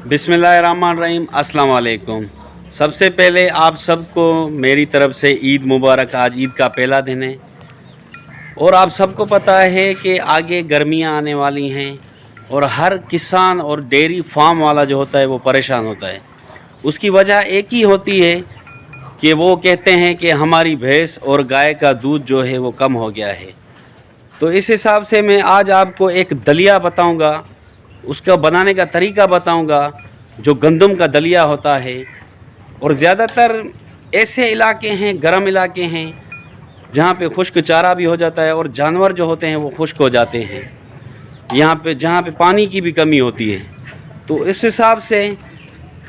बिस्मिल्लाहिर्रहमानिर्रहीम, अस्सलाम वालेकुम। सबसे पहले आप सबको मेरी तरफ से ईद मुबारक। आज ईद का पहला दिन है और आप सबको पता है कि आगे गर्मियां आने वाली हैं और हर किसान और डेयरी फार्म वाला जो होता है वो परेशान होता है। उसकी वजह एक ही होती है कि वो कहते हैं कि हमारी भैंस और गाय का दूध जो है वो कम हो गया है। तो इस हिसाब से मैं आज आपको एक दलिया बताऊंगा, उसका बनाने का तरीका बताऊंगा, जो गंदम का दलिया होता है। और ज़्यादातर ऐसे इलाके हैं, गर्म इलाके हैं, जहाँ पे खुश्क चारा भी हो जाता है और जानवर जो होते हैं वो खुश्क हो जाते हैं, यहाँ पे जहाँ पे पानी की भी कमी होती है। तो इस हिसाब से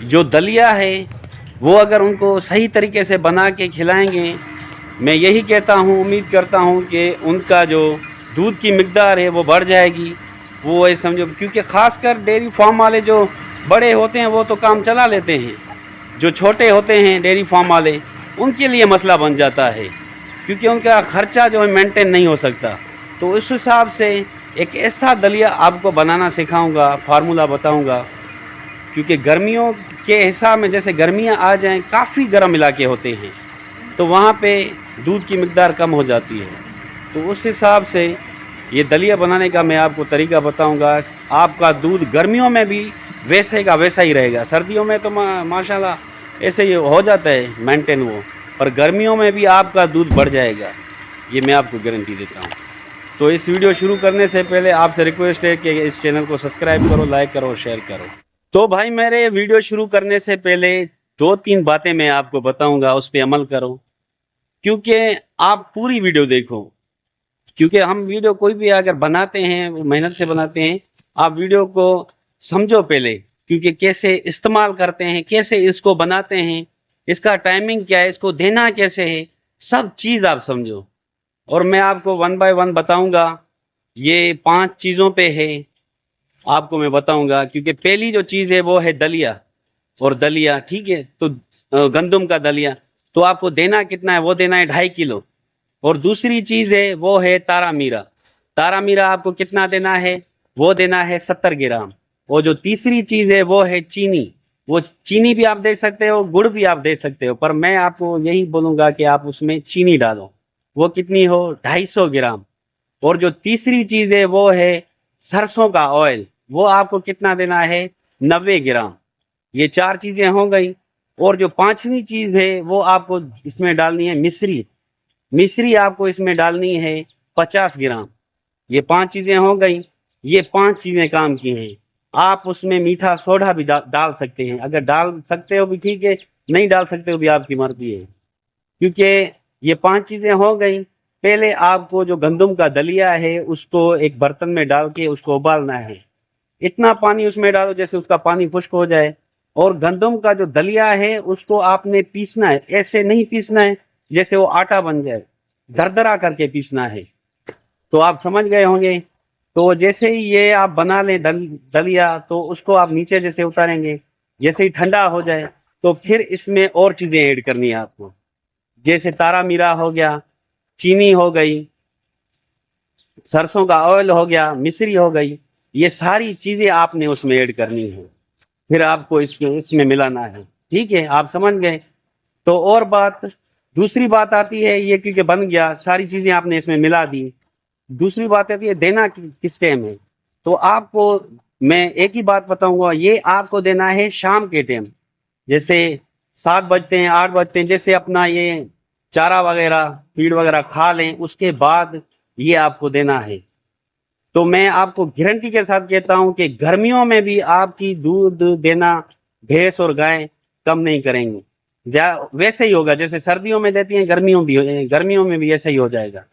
जो दलिया है वो अगर उनको सही तरीके से बना के खिलाएंगे, मैं यही कहता हूँ, उम्मीद करता हूँ कि उनका जो दूध की मिकदार है वो बढ़ जाएगी। वो ये समझो, क्योंकि ख़ासकर डेयरी फार्म वाले जो बड़े होते हैं वो तो काम चला लेते हैं, जो छोटे होते हैं डेयरी फार्म वाले उनके लिए मसला बन जाता है, क्योंकि उनका ख़र्चा जो है मेंटेन नहीं हो सकता। तो उस हिसाब से एक ऐसा दलिया आपको बनाना सिखाऊंगा, फार्मूला बताऊंगा, क्योंकि गर्मियों के हिसाब में जैसे गर्मियां आ जाएं, काफ़ी गर्म इलाके होते हैं तो वहाँ पे दूध की मिकदार कम हो जाती है। तो उस हिसाब से ये दलिया बनाने का मैं आपको तरीका बताऊंगा। आपका दूध गर्मियों में भी वैसे का वैसा ही रहेगा। सर्दियों में तो माशाल्लाह ऐसे ही हो जाता है मेंटेन वो, पर गर्मियों में भी आपका दूध बढ़ जाएगा, ये मैं आपको गारंटी देता हूँ। तो इस वीडियो शुरू करने से पहले आपसे रिक्वेस्ट है कि इस चैनल को सब्सक्राइब करो, लाइक करो, शेयर करो। तो भाई, मेरे वीडियो शुरू करने से पहले 2-3 बातें मैं आपको बताऊंगा, उस पर अमल करो, क्योंकि आप पूरी वीडियो देखो। क्योंकि हम वीडियो कोई भी अगर बनाते हैं वो मेहनत से बनाते हैं। आप वीडियो को समझो पहले, क्योंकि कैसे इस्तेमाल करते हैं, कैसे इसको बनाते हैं, इसका टाइमिंग क्या है, इसको देना कैसे है, सब चीज़ आप समझो। और मैं आपको 1 बाय 1 बताऊंगा। ये 5 चीज़ों पे है, आपको मैं बताऊंगा। क्योंकि पहली जो चीज़ है वो है दलिया। और दलिया, ठीक है, तो गंदम का दलिया तो आपको देना कितना है, वो देना है 2.5 किलो। और दूसरी चीज़ है वो है तारा मीरा। तारा मीरा आपको कितना देना है, वो देना है 70 ग्राम। और जो तीसरी चीज़ है वो है चीनी। वो चीनी भी आप दे सकते हो, गुड़ भी आप दे सकते हो, पर मैं आपको यही बोलूँगा कि आप उसमें चीनी डालो। वो कितनी हो, 250 ग्राम। और जो तीसरी चीज़ है वो है सरसों का ऑयल। वो आपको कितना देना है, 90 ग्राम। ये 4 चीज़ें हो गई। और जो 5वीं चीज़ है वो आपको इसमें डालनी है मिश्री। मिश्री आपको इसमें डालनी है 50 ग्राम। ये 5 चीज़ें हो गई। ये 5 चीज़ें काम की हैं। आप उसमें मीठा सोडा भी डाल सकते हैं, अगर डाल सकते हो भी ठीक है, नहीं डाल सकते हो भी आपकी मर्जी है। क्योंकि ये 5 चीज़ें हो गई। पहले आपको जो गंदम का दलिया है उसको एक बर्तन में डाल के उसको उबालना है। इतना पानी उसमें डालो जैसे उसका पानी खुश्क हो जाए। और गंदम का जो दलिया है उसको आपने पीसना है, ऐसे नहीं पीसना है जैसे वो आटा बन जाए, दरदरा करके पीसना है। तो आप समझ गए होंगे। तो जैसे ही ये आप बना लें दलिया, तो उसको आप नीचे जैसे उतारेंगे, जैसे ही ठंडा हो जाए तो फिर इसमें और चीज़ें ऐड करनी है आपको। जैसे तारा मीरा हो गया, चीनी हो गई, सरसों का ऑयल हो गया, मिश्री हो गई, ये सारी चीज़ें आपने उसमें ऐड करनी है। फिर आपको इसमें मिलाना है, ठीक है, आप समझ गए। तो और दूसरी बात आती है, ये क्योंकि बन गया, सारी चीज़ें आपने इसमें मिला दी। दूसरी बात आती है देना किस टाइम है। तो आपको मैं एक ही बात बताऊंगा, ये आपको देना है शाम के टाइम, जैसे 7 बजते हैं, 8 बजते हैं, जैसे अपना ये चारा वगैरह फीड वगैरह खा लें, उसके बाद ये आपको देना है। तो मैं आपको गारंटी के साथ कहता हूं कि गर्मियों में भी आपकी दूध देना भैंस और गाय कम नहीं करेंगे। वैसे ही होगा जैसे सर्दियों में देती हैं, गर्मियों में भी ऐसे ही हो जाएगा।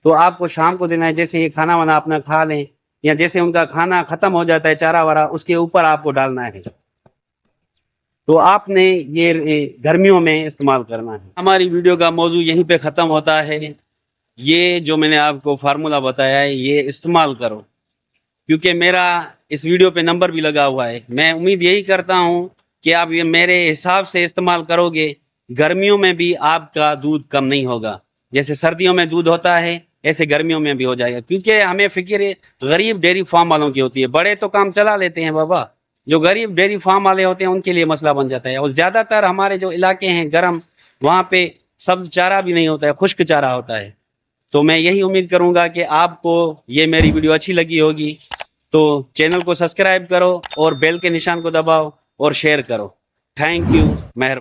तो आपको शाम को देना है, जैसे ये खाना वाना अपना खा लें, या जैसे उनका खाना खत्म हो जाता है चारा वारा, उसके ऊपर आपको डालना है। तो आपने ये गर्मियों में इस्तेमाल करना है। हमारी वीडियो का मौजू यहीं पे ख़त्म होता है। ये जो मैंने आपको फार्मूला बताया है ये इस्तेमाल करो, क्योंकि मेरा इस वीडियो पे नंबर भी लगा हुआ है। मैं उम्मीद यही करता हूँ कि आप ये मेरे हिसाब से इस्तेमाल करोगे, गर्मियों में भी आपका दूध कम नहीं होगा। जैसे सर्दियों में दूध होता है ऐसे गर्मियों में भी हो जाएगा। क्योंकि हमें फिक्र गरीब डेयरी फार्म वालों की होती है, बड़े तो काम चला लेते हैं बाबा, जो गरीब डेयरी फार्म वाले होते हैं उनके लिए मसला बन जाता है। और ज़्यादातर हमारे जो इलाके हैं गर्म, वहाँ पे सब्ज चारा भी नहीं होता है, खुश्क चारा होता है। तो मैं यही उम्मीद करूँगा कि आपको ये मेरी वीडियो अच्छी लगी होगी, तो चैनल को सब्सक्राइब करो और बेल के निशान को दबाओ और शेयर करो। Thank you. मेहरबानी।